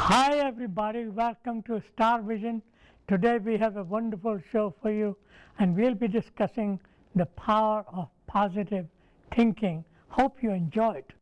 Hi everybody, welcome to Star Vision. Today we have a wonderful show for you and we'll be discussing the power of positive thinking. Hope you enjoy it.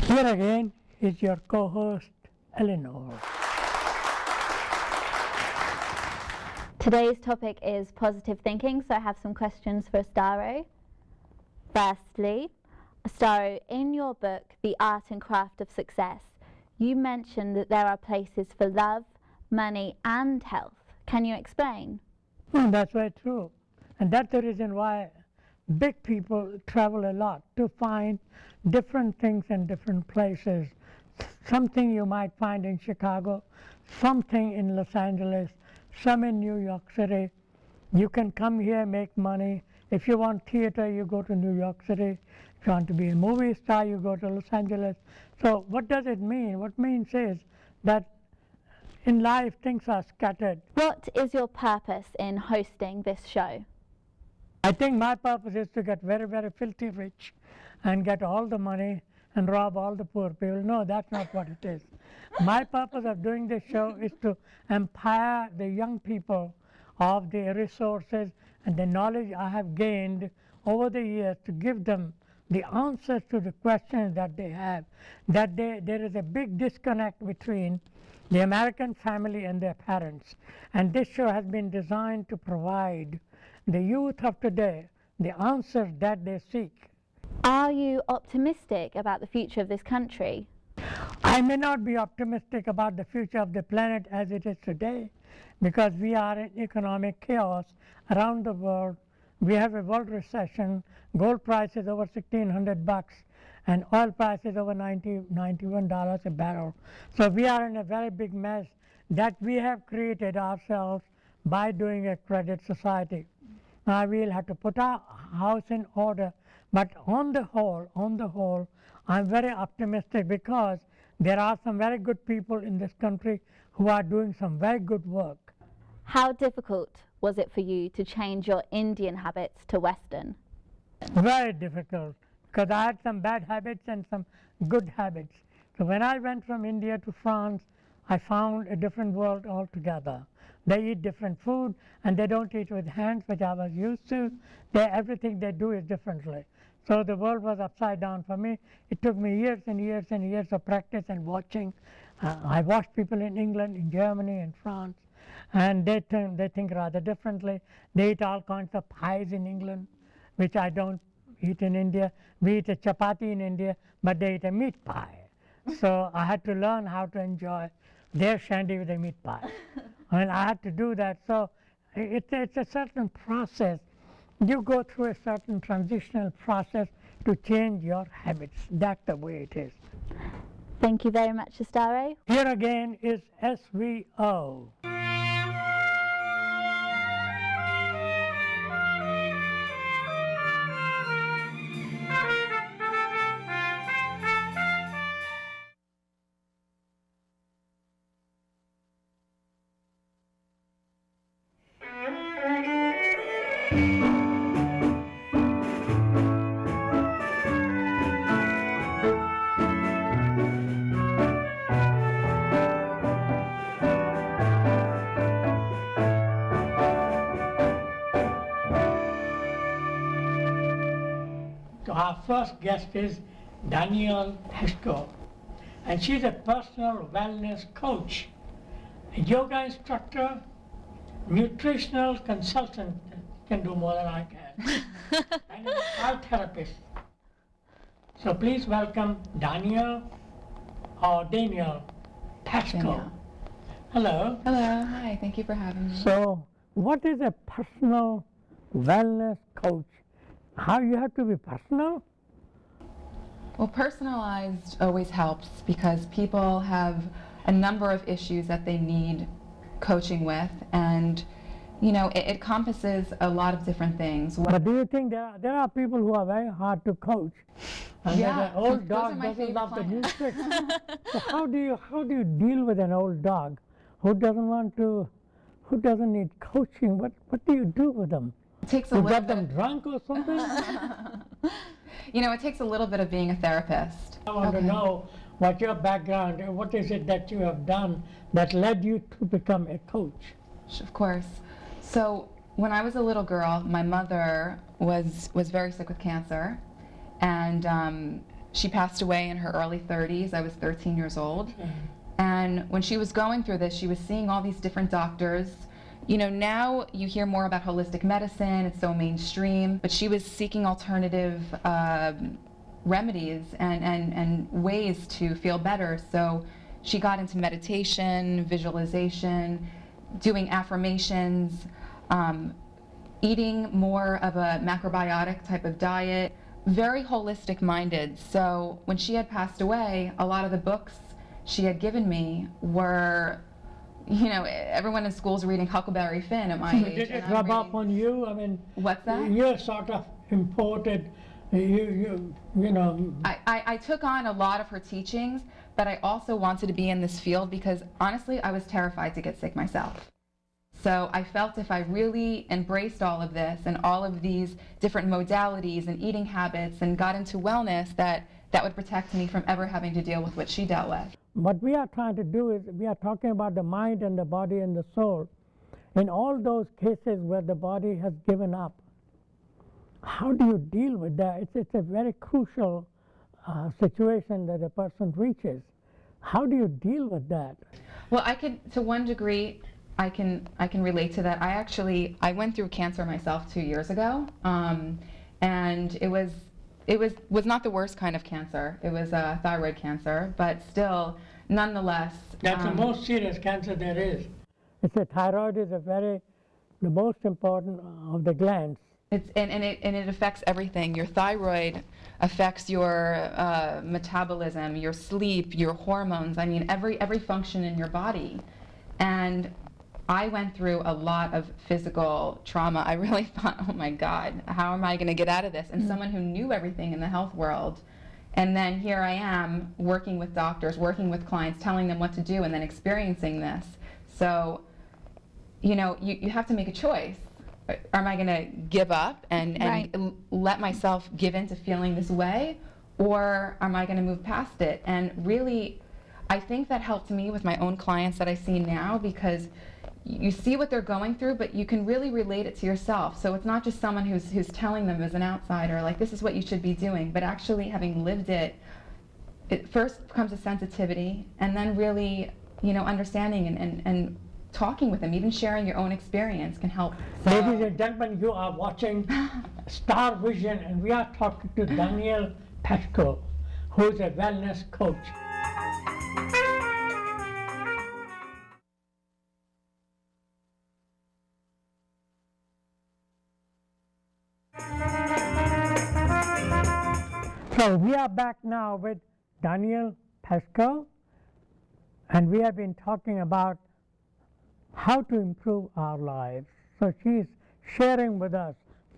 Here again is your co-host Eleanor. Today's topic is positive thinking, so I have some questions for Ostaro. Firstly, Ostaro, in your book, The Art and Craft of Success, you mentioned that there are places for love, money and health. Can you explain? That's very true. And that's the reason why big people travel a lot, to find different things in different places. Something you might find in Chicago, something in Los Angeles, some in New York City. You can come here, make money. If you want theater, you go to New York City. If you want to be a movie star, you go to Los Angeles. So what does it mean? What it means is that in life things are scattered. What is your purpose in hosting this show? I think my purpose is to get very, very filthy rich and get all the money and rob all the poor people. No, that's not what it is. My purpose of doing this show is to empower the young people of the resources and the knowledge I have gained over the years, to give them the answers to the questions that they have. That there is a big disconnect between the American family and their parents. And this show has been designed to provide the youth of today the answers that they seek. Are you optimistic about the future of this country? I may not be optimistic about the future of the planet as it is today, because we are in economic chaos around the world. We have a world recession. Gold price is over $1,600 and oil price is over $91 a barrel. So we are in a very big mess that we have created ourselves by doing a credit society. Now we'll have to put our house in order, but on the whole, I'm very optimistic, because there are some very good people in this country who are doing some very good work. How difficult was it for you to change your Indian habits to Western? Very difficult, because I had some bad habits and some good habits. So when I went from India to France, I found a different world altogether. They eat different food, and they don't eat with hands, which I was used to. Everything they do is differently. So the world was upside down for me. It took me years and years and years of practice and watching. I watched people in England, in Germany, in France, and they think rather differently. They eat all kinds of pies in England, which I don't eat in India. We eat a chapati in India, but they eat a meat pie. So I had to learn how to enjoy their shandy with a meat pie. I mean, I had to do that. So it's a certain process. You go through a certain transitional process to change your habits. That's the way it is. Thank you very much, Ostaro. Here again is SVO. Our first guest is Danielle Pashko, and she's a personal wellness coach, a yoga instructor, nutritional consultant, can do more than I can, and an art therapist. So please welcome Danielle Pashko. Danielle. Hello. Hello, hi, thank you for having me. So what is a personal wellness coach? How you have to be personal? Well, personalized always helps, because people have a number of issues that they need coaching with, and you know, it encompasses a lot of different things. But do you think there are people who are very hard to coach? And Yeah, an old those dog are my doesn't favorite love the new clients. tricks. So how do you deal with an old dog who doesn't need coaching? What do you do with them? It takes a You little get them bit. drunk or something? You know, it takes a little bit of being a therapist. I want to Okay. know what's your background? What is it that you have done that led you to become a coach? Of course. So when I was a little girl, my mother was very sick with cancer, and she passed away in her early 30s. I was 13 years old. And when she was going through this, she was seeing all these different doctors. You know, now you hear more about holistic medicine, it's so mainstream, but she was seeking alternative remedies and ways to feel better. So she got into meditation, visualization, doing affirmations, eating more of a macrobiotic type of diet, very holistic minded. So when she had passed away, a lot of the books she had given me were, you know, everyone in school's reading Huckleberry Finn at my age. Did it rub off on you? I mean, what's that? You're sort of imported, you know. I took on a lot of her teachings, but I also wanted to be in this field because honestly, I was terrified to get sick myself. So I felt if I really embraced all of this and all of these different modalities and eating habits and got into wellness, that would protect me from ever having to deal with what she dealt with. What we are trying to do is we are talking about the mind and the body and the soul. In all those cases where the body has given up, how do you deal with that? It's a very crucial situation that a person reaches. How do you deal with that? Well, I could, to one degree, I can relate to that. I went through cancer myself 2 years ago, and it was not the worst kind of cancer. It was thyroid cancer, but still, nonetheless. That's the most serious cancer there is. It's a thyroid is the most important of the glands. And it affects everything. Your thyroid affects your metabolism, your sleep, your hormones. I mean, every function in your body. And I went through a lot of physical trauma. I really thought, oh my God, how am I going to get out of this? And someone who knew everything in the health world. And then here I am working with doctors, working with clients, telling them what to do, and then experiencing this. So, you know, you have to make a choice. Am I going to give up and Right. let myself give in to feeling this way? Or am I going to move past it? And really, I think that helped me with my own clients that I see now, because you see what they're going through, but you can really relate it to yourself. So it's not just someone who's telling them as an outsider, like, this is what you should be doing, but actually having lived it, it first becomes a sensitivity, and then really, you know, understanding and talking with them, even sharing your own experience can help. Ladies and gentlemen, you are watching Star Vision, and we are talking to Danielle Pashko, who is a wellness coach. So we are back now with Danielle Pashko, and we have been talking about how to improve our lives. So she's sharing with us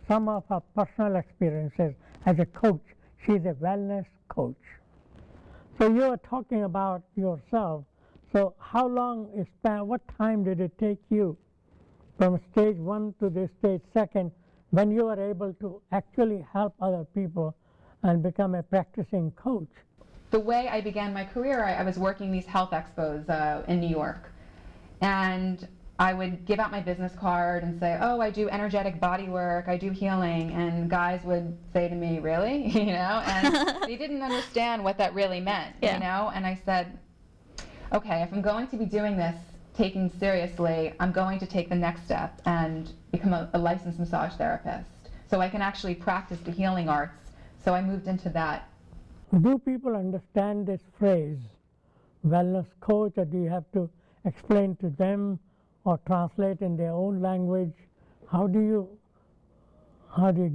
some of her personal experiences as a coach. She's a wellness coach. So you were talking about yourself. So how long is what time did it take you from stage 1 to the stage 2 when you were able to actually help other people and become a practicing coach? The way I began my career, I was working these health expos in New York. And I would give out my business card and say, oh, I do energetic body work, I do healing. And guys would say to me, really? You know, and they didn't understand what that really meant, you know? And I said, okay, if I'm going to be doing this, taking seriously, I'm going to take the next step and become a licensed massage therapist, so I can actually practice the healing arts. So I moved into that. Do people understand this phrase, wellness coach, or do you have to explain to them or translate in their own language? How do you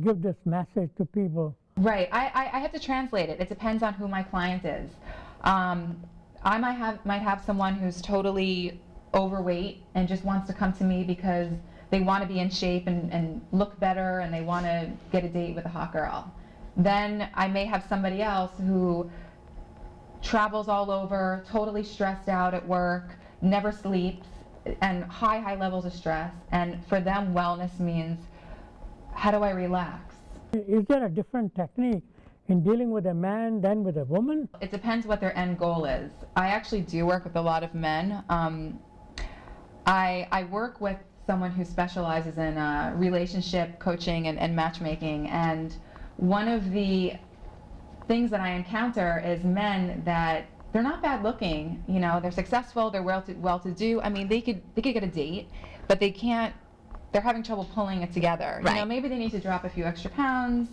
give this message to people? Right, I have to translate it. It depends on who my client is. I might have someone who's totally overweight and just wants to come to me because they want to be in shape and look better, and they want to get a date with a hot girl. Then I may have somebody else who travels all over, totally stressed out at work, never sleeps, and high levels of stress. And for them, wellness means, how do I relax? Is there a different technique in dealing with a man than with a woman? It depends what their end goal is. I actually do work with a lot of men. I work with someone who specializes in relationship coaching and matchmaking, and one of the things that I encounter is men that they're not bad looking, you know, they're successful, they're well-to-do. I mean, they could get a date, but they can't, they're having trouble pulling it together. Right. You know, maybe they need to drop a few extra pounds,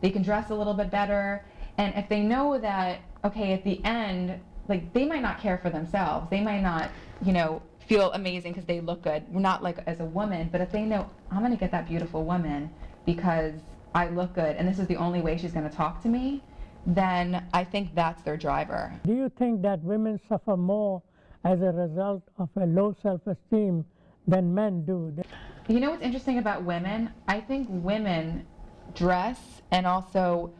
they can dress a little bit better, and if they know that, okay, at the end, like, they might not care for themselves, they might not, you know, feel amazing because they look good, not like as a woman, but if they know, I'm gonna get that beautiful woman because I look good and this is the only way she's gonna talk to me, then I think that's their driver. Do you think that women suffer more as a result of a low self-esteem than men do? You know what's interesting about women? I think women dress and also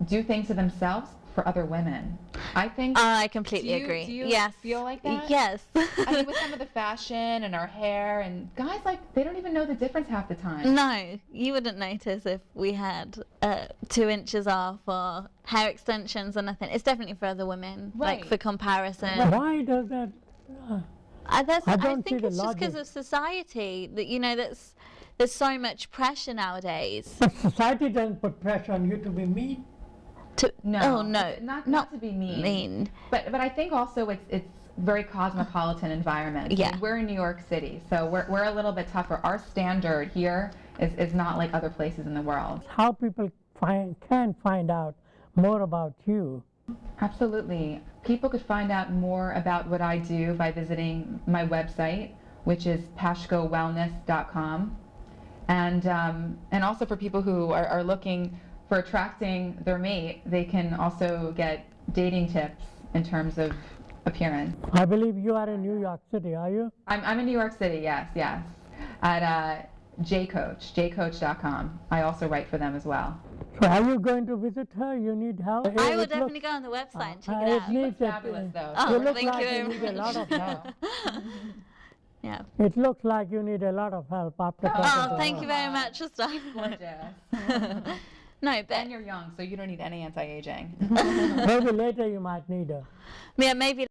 do things to themselves for other women. I think. I completely agree. Do you yes. feel like that? Yes. I mean, with some of the fashion and our hair, and guys, like, they don't even know the difference half the time. No, you wouldn't notice if we had 2 inches off or hair extensions or nothing. It's definitely for other women, Right. like for comparison. Why does that? I don't think see the it's just because logic. of society that, you know, there's so much pressure nowadays. But society doesn't put pressure on you to be mean. No. Oh no, Not to be mean. But I think also it's very cosmopolitan environment. Yeah. I mean, we're in New York City, so we're a little bit tougher. Our standard here is not like other places in the world. How people can find out more about you? Absolutely. People could find out more about what I do by visiting my website, which is pashkowellness.com. And also for people who are looking for attracting their mate, they can also get dating tips in terms of appearance. I believe you are in New York City, are you? I'm in New York City, yes. At jcoach.com. I also write for them as well. So are you going to visit her? You need help? I It will definitely looks- go on the website and check it it out. needs a- Fabulous, though. Oh, you look thank like you very you need a much. lot of help. Yeah. It looks like you need a lot of help after talking to Oh, thank her. you very much, Ostaro. Gorgeous. No, but And you're young, so you don't need any anti-aging. Maybe later you might need her. yeah, maybe